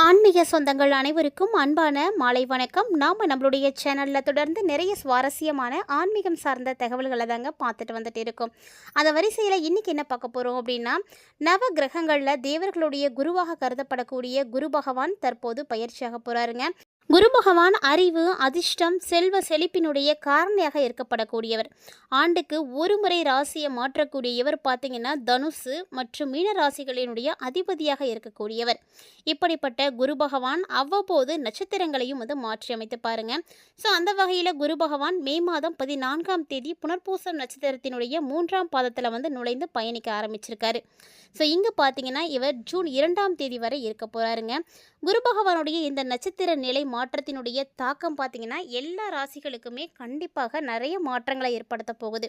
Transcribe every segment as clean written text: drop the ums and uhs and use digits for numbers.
ஆன்மீக சொந்தங்கள் அனைவருக்கும் அன்பான மாலை வணக்கம். நம்மளுடைய சேனலில் தொடர்ந்து நிறைய சுவாரஸ்யமான ஆன்மீகம் சார்ந்த தகவல்களை தாங்க பார்த்துட்டு வந்துட்டு இருக்கோம். அந்த வரிசையில் இன்றைக்கி என்ன பார்க்க போகிறோம் அப்படின்னா, நவ கிரகங்களில் தேவர்களுடைய குருவாக கருதப்படக்கூடிய குரு பகவான் தற்போது பயிற்சியாக போகிறாருங்க. குரு பகவான் அறிவு, அதிர்ஷ்டம், செல்வ செழிப்பினுடைய காரணியாக இருக்கப்படக்கூடியவர். ஆண்டுக்கு ஒரு முறை ராசியை மாற்றக்கூடிய இவர் பார்த்தீங்கன்னா தனுசு மற்றும் மீன ராசிகளினுடைய அதிபதியாக இருக்கக்கூடியவர். இப்படிப்பட்ட குரு பகவான் அவ்வப்போது நட்சத்திரங்களையும் மாற்றி அமைத்து பாருங்க. ஸோ அந்த வகையில் குரு பகவான் மே மாதம் 14ஆம் தேதி புனர்பூசம் நட்சத்திரத்தினுடைய 3ஆம் பாதத்தில் நுழைந்து பயணிக்க ஆரம்பிச்சிருக்காரு. ஸோ இங்கே பார்த்தீங்கன்னா இவர் ஜூன் 2ஆம் தேதி வரை இருக்க போகிறாருங்க. குரு பகவானுடைய இந்த நட்சத்திர நிலை மாற்றத்தினுடைய தாக்கம் பார்த்திங்கன்னா எல்லா ராசிகளுக்குமே கண்டிப்பாக நிறைய மாற்றங்களை ஏற்படுத்த போகுது.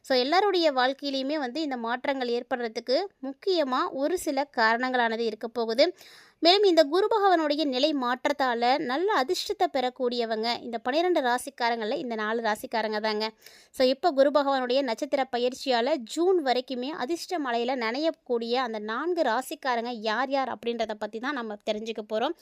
ஸோ எல்லாருடைய வாழ்க்கையிலையுமே இந்த மாற்றங்கள் ஏற்படுறதுக்கு முக்கியமாக ஒரு சில காரணங்களானது இருக்க போகுது. மேலும் இந்த குரு பகவானுடைய நிலை மாற்றத்தால் நல்ல அதிர்ஷ்டத்தை பெறக்கூடியவங்க இந்த 12 ராசிக்காரங்களில் இந்த 4 ராசிக்காரங்க தாங்க. ஸோ இப்போ குரு பகவானுடைய நட்சத்திர பயிற்சியால் ஜூன் வரைக்குமே அதிர்ஷ்ட மலையில் நனையக்கூடிய அந்த 4 ராசிக்காரங்க யார் யார் அப்படின்றத பற்றி தான் நம்ம தெரிஞ்சுக்க போகிறோம்.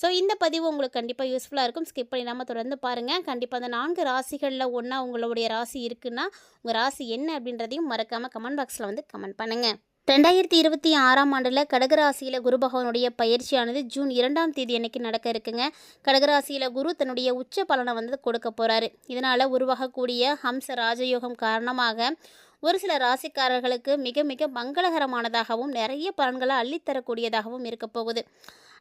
ஸோ இந்த பதிவு உங்களுக்கு கண்டிப்பாக யூஸ்ஃபுல்லாக இருக்கும். ஸ்கிப் பண்ணிடாமல் தொடர்ந்து பாருங்கள். கண்டிப்பாக அந்த 4 ராசிகளில் ஒன்றா உங்களுடைய ராசி இருக்குன்னா உங்கள் ராசி என்ன அப்படின்றதையும் மறக்காமல் கமெண்ட் பாக்ஸில் கமெண்ட் பண்ணுங்கள். 2026ஆம் ஆண்டில் கடகராசியில் குரு பகவானுடைய பயிற்சியானது ஜூன் 2ஆம் தேதி அன்னைக்கு நடக்க இருக்குங்க. கடகராசியில் குரு தன்னுடைய உச்ச பலனை கொடுக்க போகிறாரு. இதனால் உருவாகக்கூடிய ஹம்ச ராஜயோகம் காரணமாக ஒரு சில ராசிக்காரர்களுக்கு மிக மிக மங்களகரமானதாகவும் நிறைய பலன்களை அள்ளித்தரக்கூடியதாகவும் இருக்க போகுது.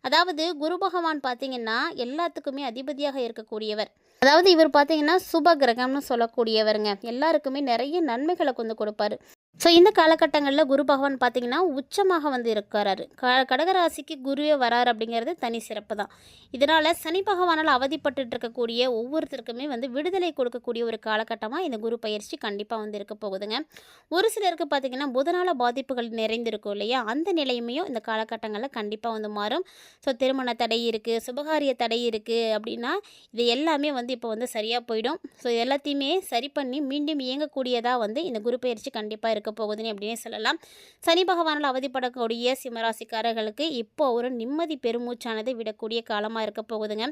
அதாவது குரு பகவான் பார்த்திங்கன்னா எல்லாத்துக்குமே அதிபதியாக இருக்கக்கூடியவர். அதாவது இவர் பார்த்திங்கன்னா சுப கிரகம்னு சொல்லக்கூடியவருங்க. எல்லாருக்குமே நிறைய நன்மைகளை கொடுப்பாரு. ஸோ இந்த காலகட்டங்களில் குரு பகவான் பார்த்திங்கன்னா உச்சமாக இருக்கிறாரு. கடகராசிக்கு குருவே வராரு அப்படிங்கிறது தனி சிறப்பு தான். இதனால் சனி பகவானால் அவதிப்பட்டு இருக்கக்கூடிய ஒவ்வொருத்தருக்குமே விடுதலை கொடுக்கக்கூடிய ஒரு காலகட்டமாக இந்த குரு பயிற்சி கண்டிப்பாக இருக்க போகுதுங்க. ஒரு சிலருக்கு பார்த்திங்கன்னா புதனால பாதிப்புகள் நிறைந்திருக்கும் இல்லையா, அந்த நிலையுமையும் இந்த காலகட்டங்களில் கண்டிப்பாக மாறும். ஸோ திருமண தடை இருக்குது, சுபகாரிய தடை இருக்குது அப்படின்னா இது எல்லாமே இப்போ சரியாக போயிடும். ஸோ எல்லாத்தையுமே சரி பண்ணி மீண்டும் இயங்கக்கூடியதாக இந்த குரு பயிற்சி கண்டிப்பாக இருக்க போகுதுன்னு அப்படின்னே சொல்லலாம். சனி பகவானால் அவதிப்படக்கூடிய சிம்மராசிக்காரர்களுக்கு இப்போ ஒரு நிம்மதி பெருமூச்சானதை விடக்கூடிய காலமாக இருக்க போகுதுங்க.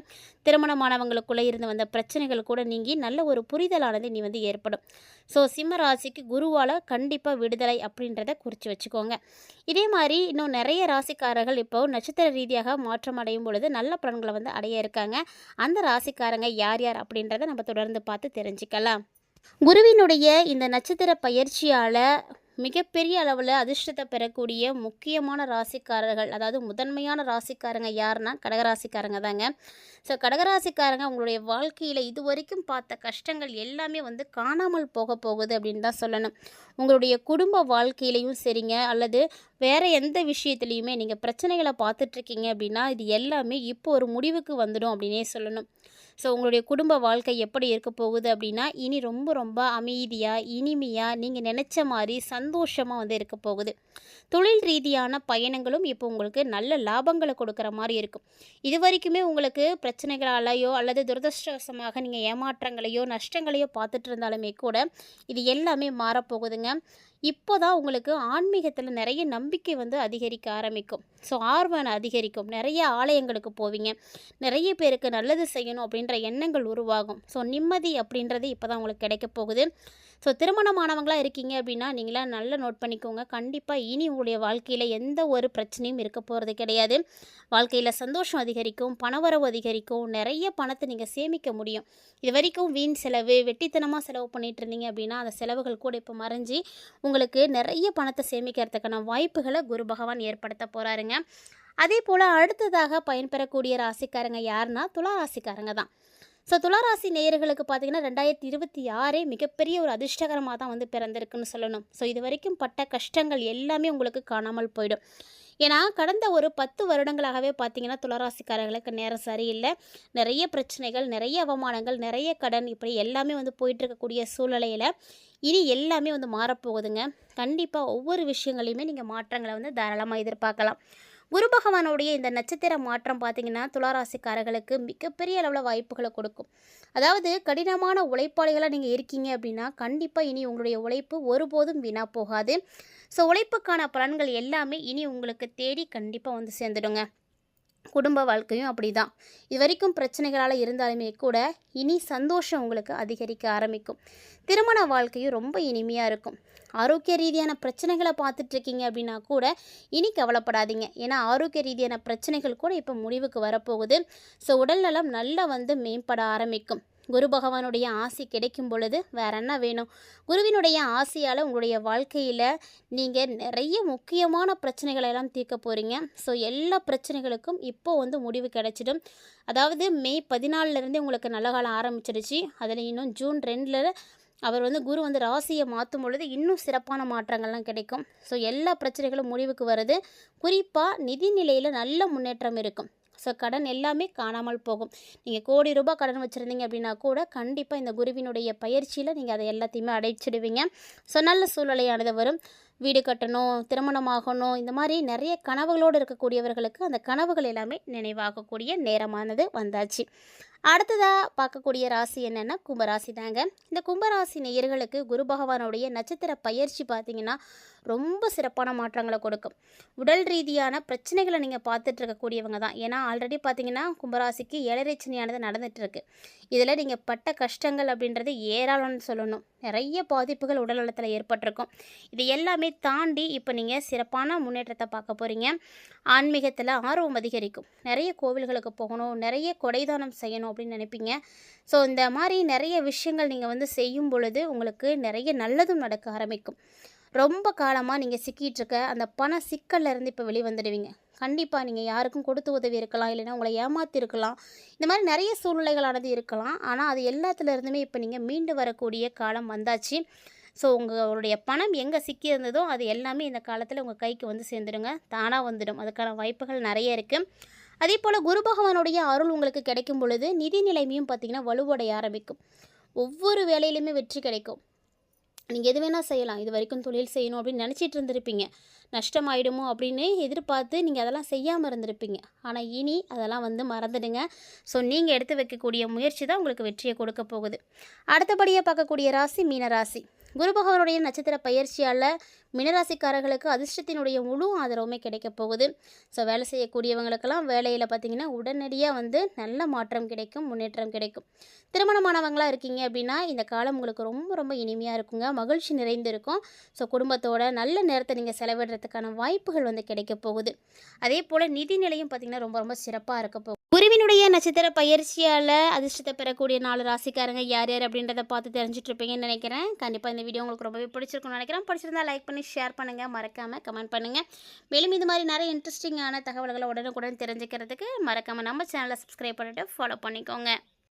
திருமணமானவங்களுக்குள்ளே இருந்து வந்த பிரச்சனைகள் கூட நீங்கி நல்ல ஒரு புரிதலானது ஏற்படும். ஸோ சிம்மராசிக்கு குருவால் கண்டிப்பாக விடுதலை அப்படின்றத குறித்து வச்சுக்கோங்க. இதே மாதிரி இன்னும் நிறைய ராசிக்காரர்கள் இப்போ நட்சத்திர ரீதியாக மாற்றம் அடையும் பொழுது நல்ல பலன்களை அடைய இருக்காங்க. அந்த ராசிக்காரங்க யார் யார் அப்படின்றத நம்ம தொடர்ந்து பார்த்து தெரிஞ்சுக்கலாம். குருவினுடைய இந்த நட்சத்திர பயிற்சியால் மிகப்பெரிய அளவில் அதிர்ஷ்டத்தை பெறக்கூடிய முக்கியமான ராசிக்காரர்கள், அதாவது முதன்மையான ராசிக்காரங்க யாருன்னா கடகராசிக்காரங்க தாங்க. ஸோ கடகராசிக்காரங்க உங்களுடைய வாழ்க்கையில் இது வரைக்கும் பார்த்த கஷ்டங்கள் எல்லாமே காணாமல் போக போகுது அப்படின்னு தான் சொல்லணும். உங்களுடைய குடும்ப வாழ்க்கையிலையும் சரிங்க, அல்லது வேறு எந்த விஷயத்துலையுமே நீங்கள் பிரச்சனைகளை பார்த்துட்ருக்கீங்க அப்படின்னா இது எல்லாமே இப்போ ஒரு முடிவுக்கு வந்துடும் அப்படின்னே சொல்லணும். ஸோ உங்களுடைய குடும்ப வாழ்க்கை எப்படி இருக்க போகுது அப்படின்னா இனி ரொம்ப ரொம்ப அமைதியாக இனிமையாக நீங்கள் நினச்ச மாதிரி சந்தோஷமாக இருக்க போகுது. தொழில் ரீதியான பயணங்களும் இப்போ உங்களுக்கு நல்ல லாபங்களை கொடுக்குற மாதிரி இருக்கும். இது வரைக்குமே உங்களுக்கு பிரச்சனைகளாலேயோ அல்லது துரதிருஷ்டவசமாக நீங்கள் ஏமாற்றங்களையோ நஷ்டங்களையோ பார்த்துட்டு இருந்தாலுமே கூட இது எல்லாமே மாறப்போகுதுங்க. இப்போ தான் உங்களுக்கு ஆன்மீகத்தில் நிறைய நம்பிக்கை அதிகரிக்க ஆரம்பிக்கும். ஸோ ஆர்வம் அதிகரிக்கும். நிறைய ஆலயங்களுக்கு போவீங்க. நிறைய பேருக்கு நல்லது செய்யணும் அப்படின்ற எண்ணங்கள் உருவாகும். ஸோ நிம்மதி அப்படின்றது இப்போ தான் உங்களுக்கு கிடைக்க போகுது. ஸோ திருமணமானவங்களாக இருக்கீங்க அப்படின்னா நீங்களாம் நல்லா நோட் பண்ணிக்கோங்க. கண்டிப்பாக இனி உங்களுடைய வாழ்க்கையில் எந்த ஒரு பிரச்சனையும் இருக்க போகிறது கிடையாது. வாழ்க்கையில் சந்தோஷம் அதிகரிக்கும், பணவரவு அதிகரிக்கும், நிறைய பணத்தை நீங்கள் சேமிக்க முடியும். இது வரைக்கும் வீண் செலவு, வெட்டித்தனமாக செலவு பண்ணிகிட்டு இருந்தீங்க அப்படின்னா அந்த செலவுகள் கூட இப்போ மறைஞ்சி உங்களுக்கு நிறைய பணத்தை சேமிக்கிறதுக்கான வாய்ப்புகளை குரு பகவான் ஏற்படுத்த போகிறாருங்க. அதே போல் அடுத்ததாக பயன்பெறக்கூடிய ராசிக்காரங்க யாருன்னா துலா ராசிக்காரங்க தான். ஸோ துளாராசி நேயர்களுக்கு பார்த்திங்கன்னா 2026 மிகப்பெரிய ஒரு அதிர்ஷ்டகரமாக தான் பிறந்திருக்குன்னு சொல்லணும். ஸோ இது வரைக்கும் பட்ட கஷ்டங்கள் எல்லாமே உங்களுக்கு காணாமல் போயிடும். ஏன்னா கடந்த ஒரு 10 வருடங்களாகவே பார்த்திங்கன்னா துளாராசிக்காரர்களுக்கு நேரம் சரியில்லை. நிறைய பிரச்சனைகள், நிறைய அவமானங்கள், நிறைய கடன், இப்படி எல்லாமே போயிட்டுருக்கக்கூடிய சூழ்நிலையில் இனி எல்லாமே மாறப்போகுதுங்க. கண்டிப்பாக ஒவ்வொரு விஷயங்களையுமே நீங்கள் மாற்றங்களை தாராளமாக எதிர்பார்க்கலாம். குரு பகவானுடைய இந்த நட்சத்திர மாற்றம் பார்த்திங்கன்னா துளாராசிக்காரர்களுக்கு மிகப்பெரிய அளவில் வாய்ப்புகளை கொடுக்கும். அதாவது கடினமான உழைப்பாளிகளாக நீங்கள் இருக்கீங்க அப்படின்னா கண்டிப்பாக இனி உங்களுடைய உழைப்பு ஒருபோதும் வீணாக போகாது. ஸோ உழைப்புக்கான பலன்கள் எல்லாமே இனி உங்களுக்கு தேடி கண்டிப்பாக சேர்ந்துடுங்க. குடும்ப வாழ்க்கையும் அப்படிதான். இதுவரைக்கும் பிரச்சனைகளால் இருந்தாலுமே கூட இனி சந்தோஷம் உங்களுக்கு அதிகரிக்க ஆரம்பிக்கும். திருமண வாழ்க்கையும் ரொம்ப இனிமையாக இருக்கும். ஆரோக்கிய ரீதியான பிரச்சனைகளை பார்த்துட்ருக்கீங்க அப்படின்னா கூட இனி கவலைப்படாதீங்க. ஏன்னா ஆரோக்கிய ரீதியான பிரச்சனைகள் கூட இப்போ முடிவுக்கு வரப்போகுது. ஸோ உடல்நலம் நல்லா மேம்பட ஆரம்பிக்கும். குரு பகவானுடைய ஆசி கிடைக்கும் பொழுது வேற என்ன வேணும்? குருவினுடைய ஆசியால் உங்களுடைய வாழ்க்கையில் நீங்கள் நிறைய முக்கியமான பிரச்சனைகளை எல்லாம் தீர்க்க போகிறீங்க. ஸோ எல்லா பிரச்சனைகளுக்கும் இப்போது முடிவு கிடைச்சிடும். அதாவது மே 14லேருந்தே உங்களுக்கு நல்ல காலம் ஆரம்பிச்சிடுச்சு. அதில் இன்னும் ஜூன் 2ல் அவர் குரு ராசியை மாற்றும் பொழுது இன்னும் சிறப்பான மாற்றங்கள்லாம் கிடைக்கும். ஸோ எல்லா பிரச்சனைகளும் முடிவுக்கு வருது. குறிப்பாக நிதி நிலையில் நல்ல முன்னேற்றம் இருக்கும். ஸோ கடன் எல்லாமே காணாமல் போகும். நீங்கள் கோடி ரூபாய் கடன் வச்சுருந்தீங்க அப்படின்னா கூட கண்டிப்பாக இந்த குருவினுடைய பயிற்சியில் நீங்கள் அதை எல்லாத்தையுமே அடைச்சிடுவீங்க. ஸோ நல்ல சூழ்நிலையானது வரும். வீடு கட்டணும், திருமணமாகணும், இந்த மாதிரி நிறைய கனவுகளோடு இருக்கக்கூடியவர்களுக்கு அந்த கனவுகள் எல்லாமே நினைவாகக்கூடிய நேரமானது வந்தாச்சு. அடுத்ததாக பார்க்கக்கூடிய ராசி என்னென்னா கும்பராசி தாங்க. இந்த கும்பராசி நேயர்களுக்கு குரு பகவானுடைய நட்சத்திர பயிற்சி பார்த்திங்கன்னா ரொம்ப சிறப்பான மாற்றங்களை கொடுக்கும். உடல் ரீதியான பிரச்சனைகளை நீங்கள் பார்த்துட்டு இருக்கக்கூடியவங்க தான். ஏன்னா ஆல்ரெடி பார்த்திங்கன்னா கும்பராசிக்கு ஏழரைச்சனியானது நடந்துகிட்ருக்கு. இதில் நீங்கள் பட்ட கஷ்டங்கள் அப்படின்றது ஏராளம்னு சொல்லணும். நிறைய பாதிப்புகள் உடல் நலத்தில் ஏற்பட்டிருக்கும். இது எல்லாமே தாண்டி இப்போ நீங்கள் சிறப்பான முன்னேற்றத்தை பார்க்க போகிறீங்க. ஆன்மீகத்தில் ஆர்வம் அதிகரிக்கும். நிறைய கோவில்களுக்கு போகணும், நிறைய கொடைதானம் செய்யணும் அப்படின்னு நினைப்பீங்க. ஸோ இந்த மாதிரி நிறைய விஷயங்கள் நீங்கள் செய்யும் பொழுது உங்களுக்கு நிறைய நல்லதும் நடக்க ஆரம்பிக்கும். ரொம்ப காலமாக நீங்கள் சிக்கிட்டு அந்த பண சிக்கல்லேருந்து இப்போ வெளிவந்துடுவீங்க. கண்டிப்பாக நீங்கள் யாருக்கும் கொடுத்து உதவி இருக்கலாம், இல்லைன்னா உங்களை ஏமாற்றிருக்கலாம். இந்த மாதிரி நிறைய சூழ்நிலைகளானது இருக்கலாம். ஆனால் அது எல்லாத்துலேருந்துமே இப்போ நீங்கள் மீண்டு வரக்கூடிய காலம் வந்தாச்சு. ஸோ உங்களுடைய பணம் எங்கே சிக்கியிருந்ததோ அது எல்லாமே இந்த காலத்தில் உங்கள் கைக்கு சேர்ந்துடுங்க. தானாக வந்துடும். அதுக்கான வாய்ப்புகள் நிறைய இருக்குது. அதே போல் குரு பகவானுடைய அருள் உங்களுக்கு கிடைக்கும் பொழுது நிதி நிலைமையும் பார்த்திங்கன்னா வலுவடைய ஆரம்பிக்கும். ஒவ்வொரு வேலையிலையுமே வெற்றி கிடைக்கும். நீங்கள் எது வேணால் செய்யலாம். இது வரைக்கும் தொழில் செய்யணும் அப்படின்னு நினச்சிட்டு இருந்திருப்பீங்க. நஷ்டமாயிடுமோ அப்படின்னு எதிர்பார்த்து நீங்கள் அதெல்லாம் செய்யாமல் இருந்திருப்பீங்க. ஆனால் இனி அதெல்லாம் மறந்துடுங்க. ஸோ நீங்கள் எடுத்து வைக்கக்கூடிய முயற்சி தான் உங்களுக்கு வெற்றியை கொடுக்க போகுது. அடுத்தபடியாக பார்க்கக்கூடிய ராசி மீனராசி. குரு பகவானுடைய நட்சத்திர பயிற்சியால் மீனராசிக்காரர்களுக்கு அதிர்ஷ்டத்தினுடைய முழு ஆதரவுமே கிடைக்க போகுது. ஸோ வேலை செய்யக்கூடியவங்களுக்கெல்லாம் வேலையில் பார்த்திங்கன்னா உடனடியாக நல்ல மாற்றம் கிடைக்கும், முன்னேற்றம் கிடைக்கும். திருமணமானவங்களாக இருக்கீங்க அப்படின்னா இந்த காலம் உங்களுக்கு ரொம்ப ரொம்ப இனிமையாக இருக்குங்க. மகிழ்ச்சி நிறைந்து இருக்கும். ஸோ குடும்பத்தோட நல்ல நேரத்தை நீங்கள் செலவிடுறதுக்கான வாய்ப்புகள் கிடைக்க போகுது. அதே போல் நிதி நிலையும் பார்த்திங்கன்னா ரொம்ப ரொம்ப சிறப்பாக இருக்க போகுது. குருவினுடைய நட்சத்திர பயிற்சியால் அதிர்ஷ்டத்தை பெறக்கூடிய 4 ராசிக்காரங்க யார் யார் அப்படின்றத பார்த்து தெரிஞ்சுட்டு இருப்பீங்கன்னு நினைக்கிறேன். கண்டிப்பாக இந்த வீடியோ உங்களுக்கு ரொம்பவே பிடிச்சிருக்குன்னு நினைக்கிறேன். பிடிச்சிருந்தா லைக் பண்ணி ஷேர் பண்ணுங்கள், மறக்காமல் கமெண்ட் பண்ணுங்கள். மேலும் இது மாதிரி நிறைய இன்ட்ரெஸ்டிங்கான தகவல்களை உடனுக்குடன் தெரிஞ்சுக்கிறதுக்கு மறக்காமல் நம்ம சேனலை சப்ஸ்கிரைப் பண்ணிவிட்டு ஃபாலோ பண்ணிக்கோங்க.